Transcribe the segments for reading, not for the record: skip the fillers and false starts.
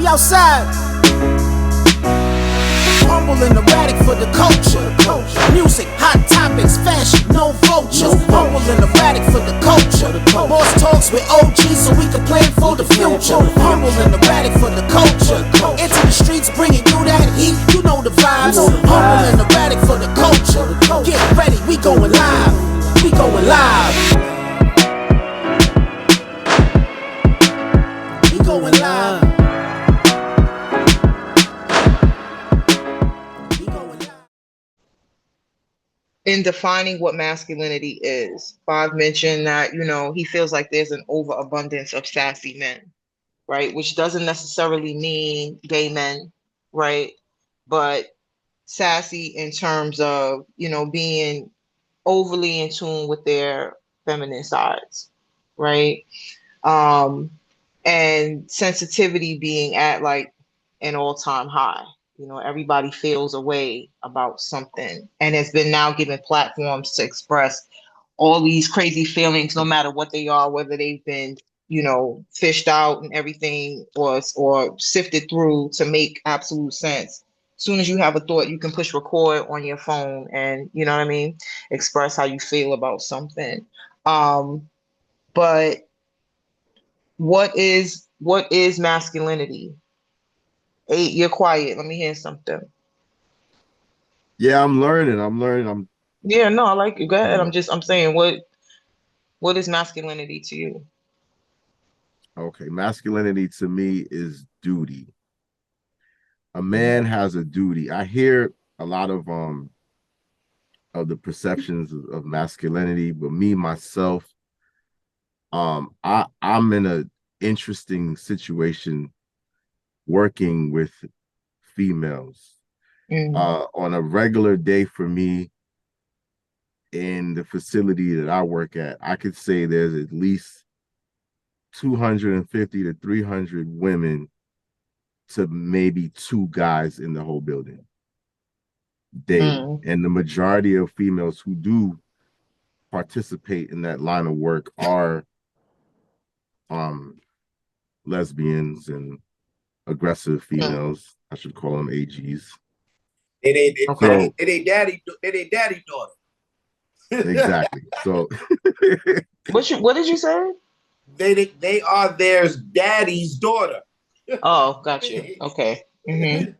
outside. Humble and erratic for the culture. Music, hot topics, fashion, no vultures. Humble and erratic for the culture. Boss talks with OGs so we can plan for the future. Humble and erratic for the culture. Into the streets bringing you that heat, you know the vibes. Humble and erratic for the culture. Get ready, we going live. We going live. We going live. In defining what masculinity is, Bob mentioned that, he feels like there's an overabundance of sassy men, right? Which doesn't necessarily mean gay men, right? But sassy in terms of, being overly in tune with their feminine sides, right? And sensitivity being at like an all-time high. Everybody feels a way about something and has been now given platforms to express all these crazy feelings, no matter what they are, whether they've been, fished out and everything or sifted through to make absolute sense. As soon as you have a thought, you can push record on your phone and, you know what I mean, express how you feel about something. But what is masculinity? Hey, you're quiet. Let me hear something. Yeah, I'm learning. Yeah, no, I like it. Go ahead. I'm saying what is masculinity to you? Okay, masculinity to me is duty. A man has a duty. I hear a lot of the perceptions of masculinity, but me myself, I'm in a interesting situation working with females. On a regular day for me in the facility that I work at, I could say there's at least 250 to 300 women to maybe 2 guys in the whole building daily. And the majority of females who do participate in that line of work are lesbians and aggressive females. I should call them AGs. They daddy daughter. Exactly. So what did you say? They are their daddy's daughter. Oh, got you. Okay. Mm-hmm.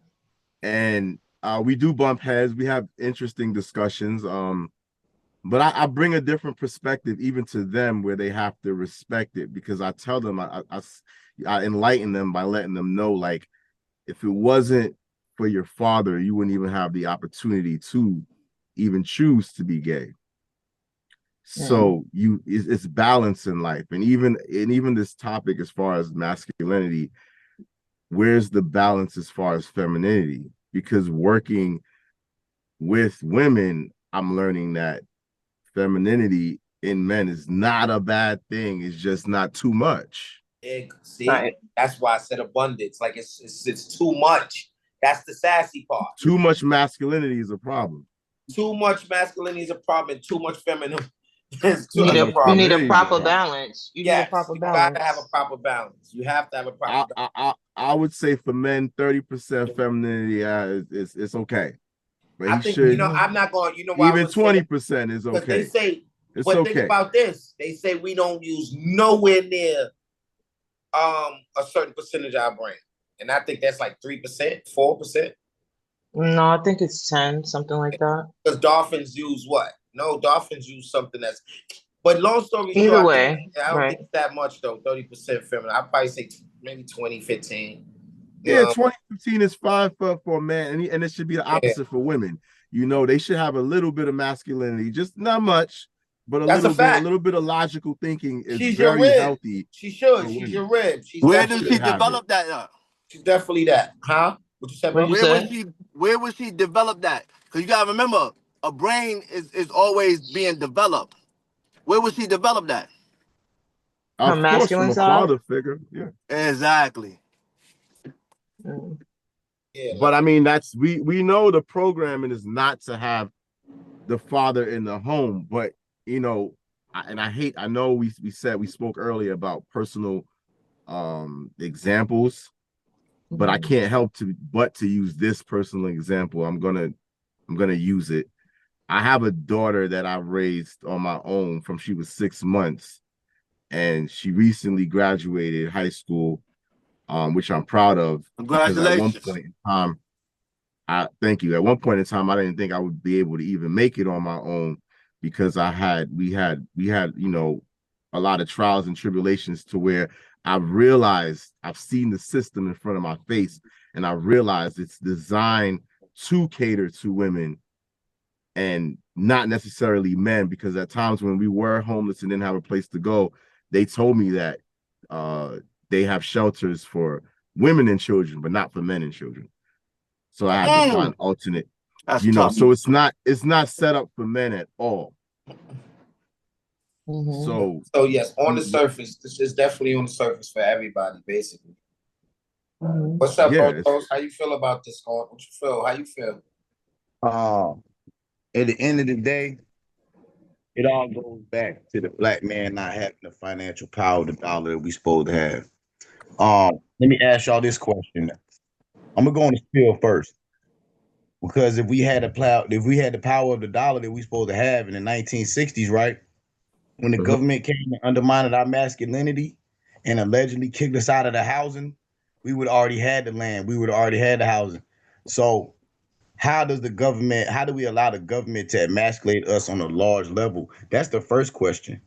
And we do bump heads. We have interesting discussions. But I bring a different perspective even to them where they have to respect it, because I tell them, I enlighten them by letting them know, like, if it wasn't for your father, you wouldn't even have the opportunity to even choose to be gay. So it's balance in life. And even this topic, as far as masculinity, where's the balance as far as femininity? Because working with women, I'm learning that femininity in men is not a bad thing. It's just not too much. See, right. That's why I said abundance. Like it's too much. That's the sassy part. Too much masculinity is a problem. Too much masculinity is a problem. And too much feminine. You need a proper balance. You need a proper balance. You got to have a proper balance. You have to have a proper balance. I would say for men, 30% femininity it's okay. But I think, I'm not going, why even 20% is okay. They say, it's but okay. Think about this. They say we don't use nowhere near a certain percentage of our brain. And I think that's like 3%, 4%. No, I think it's 10, something like that. Because dolphins use what? No, dolphins use something that's... But long story short, either way, I don't think it's that much, though, 30% feminine. I'd probably say maybe 20, 15. Yeah, 20, 15 is fine for a man, and it should be the opposite for women. They should have a little bit of masculinity, just not much, but a little bit of logical thinking is very healthy. She should. She's your rib. Where does she develop that? She's definitely that. Huh? What you said, bro? Where would she develop that? Because you gotta remember, a brain is always being developed. Where would she develop that? Of course, from a father figure. Yeah. Exactly. Yeah, but I mean, we know the programming is not to have the father in the home, but I know we spoke earlier about personal examples. but I can't help to use this personal example. I'm gonna use it. I have a daughter that I raised on my own from she was 6 months, and she recently graduated high school, which I'm proud of because at one Congratulations. point in time, I thank you. At one point in time, I didn't think I would be able to even make it on my own because we had a lot of trials and tribulations to where I've seen the system in front of my face, and I realized it's designed to cater to women and not necessarily men, because at times when we were homeless and didn't have a place to go, they told me that they have shelters for women and children, but not for men and children. So I had to find alternate, That's tough. so it's not set up for men at all. Mm-hmm. So yes, on the surface, this is definitely on the surface for everybody, basically. Mm-hmm. What's up, bro? How you feel about this? What you feel? How you feel? At the end of the day, it all goes back to the black man not having the financial power, the dollar that we supposed to have. Let me ask y'all this question. I'm gonna go on the spiel first, because if we had the power of the dollar that we supposed to have in the 1960s, right, when the government came and undermined our masculinity and allegedly kicked us out of the housing, we would already had the land, we would already had the housing. So how do we allow the government to emasculate us on a large level? That's the first question.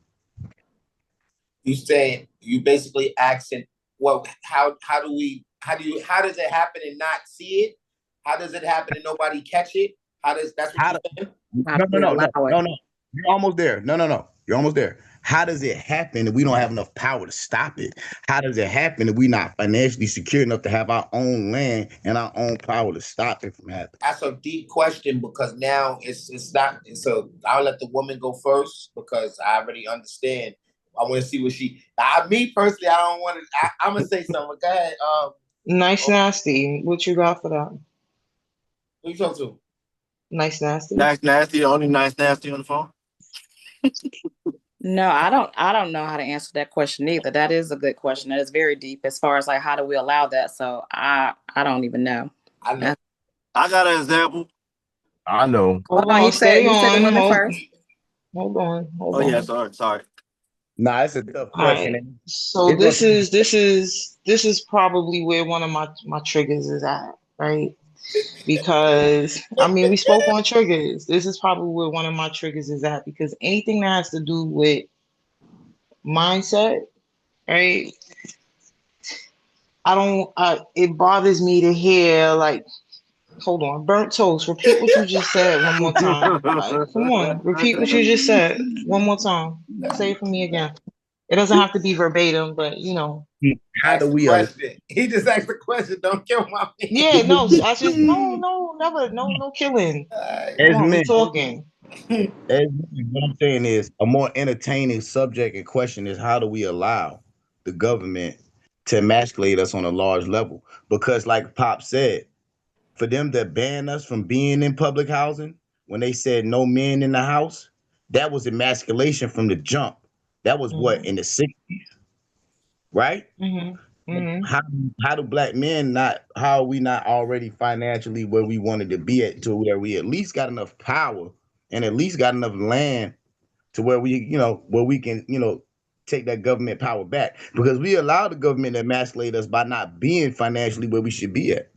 You basically asking, well, how does it happen and not see it? How does it happen and nobody catch it? That's what you're saying? No. You're almost there. No. You're almost there. How does it happen that we don't have enough power to stop it? How does it happen that we're not financially secure enough to have our own land and our own power to stop it from happening? That's a deep question, because now I'll let the woman go first because I already understand. I want to see what me personally, I don't want to, I'm going to say something. Go ahead. Nice Nasty, what you got for that? Who you talking to? Nice Nasty. Nice Nasty, only Nice Nasty on the phone. No, I don't know how to answer that question either. That is a good question. That is very deep as far as like how do we allow that? So I don't even know. I know. I got an example. I know. Hold on, he said the women hold, first. Hold on. Yeah, sorry. Nah, it's a tough question. Right. So this is probably where one of my triggers is at, right? Because I mean, we spoke on triggers. This is probably where one of my triggers is at, because anything that has to do with mindset, right? It bothers me to hear, like, hold on, burnt toast, repeat what you just said one more time. Like, come on, repeat what you just said one more time. Say it for me again. It doesn't have to be verbatim, but How do we He just asked the question. Don't kill my man. Yeah, no, I just never, no killing. Come on, we talking. What I'm saying is a more entertaining subject and question is, how do we allow the government to emasculate us on a large level? Because like Pop said, for them to ban us from being in public housing when they said no men in the house, that was emasculation from the jump. That was what, in the 60s, right? How do black men how are we not already financially where we wanted to be at, to where we at least got enough power and at least got enough land to where we can take that government power back? Because we allow the government to emasculate us by not being financially where we should be at.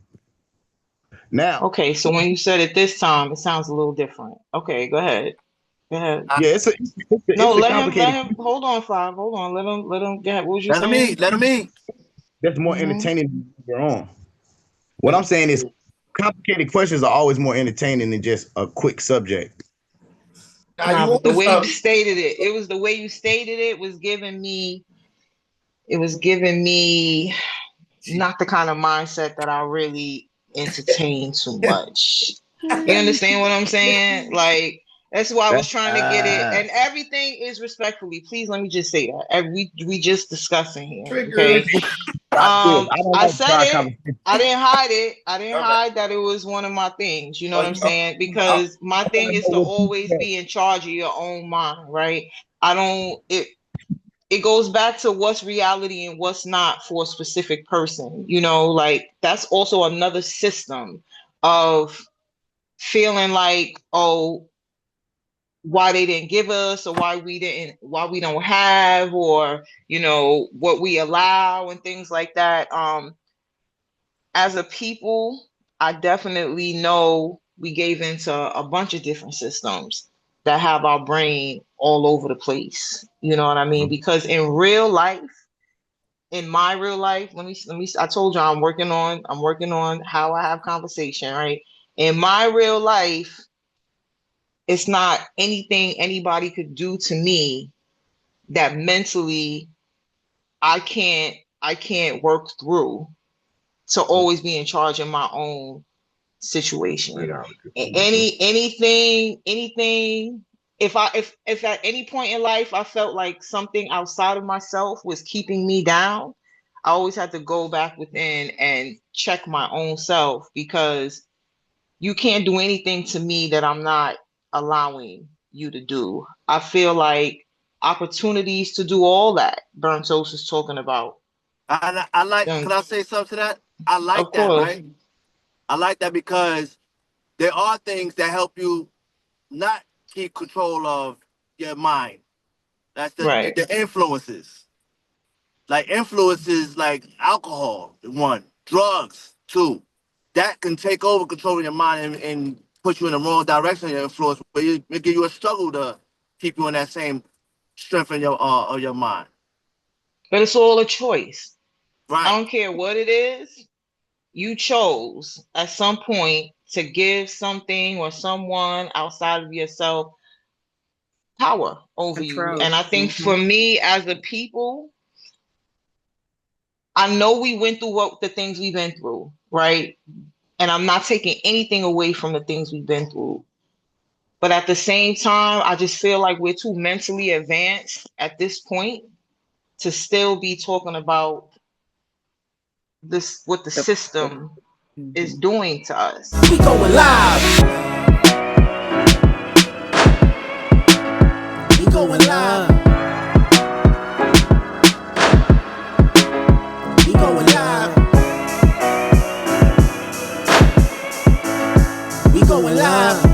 Now, okay, so when you said it this time, it sounds a little different. Okay, go ahead. Yeah, it's a let him. Hold on, Five. Hold on. Let him get. What was you saying? Let him eat. That's more entertaining than we're on. What I'm saying is, complicated questions are always more entertaining than just a quick subject. But the way you stated it, the way you stated it was giving me. It was giving me not the kind of mindset that I really entertain too much. You understand what I'm saying? Like, that's why I was trying to get it. And everything is respectfully. Please let me just say that. We just discussing here. Okay. I said it. I didn't hide it. I didn't hide that it was one of my things. You know what I'm saying? Because my thing is to always be in charge of your own mind, right? it goes back to what's reality and what's not for a specific person. You know, like that's also another system of feeling like, oh, why they didn't give us, or why we don't have, or you know, what we allow and things like that. As a people, I definitely know we gave into a bunch of different systems that have our brain all over the place. You know what I mean? Because in real life, in my real life, let me I told you I'm working on how I have conversation, right? In my real life, it's not anything anybody could do to me that mentally I can't work through to always be in charge of my own situation. Anything, if at any point in life I felt like something outside of myself was keeping me down, I always had to go back within and check my own self, because you can't do anything to me that I'm not allowing you to do. I feel like opportunities to do all that Berntos is talking about. I like. Then, Can I say something to that? I like of that, course, right? I like that because there are things that help you not keep control of your mind. That's right. the influences. Like influences like alcohol, one, drugs, two. That can take over control of your mind and put you in the wrong direction of your influence, but it give you a struggle to keep you in that same strength of your mind. But it's all a choice. I Right. don't care what it is. You chose at some point to give something or someone outside of yourself power over you. Control. And I think Mm-hmm. for me as a people, I know we went through what the things we've been through, right? And I'm not taking anything away from the things we've been through. But at the same time, I just feel like we're too mentally advanced at this point to still be talking about this, what the system is Mm-hmm. doing to us. We going live. We going live. We going live. We going live.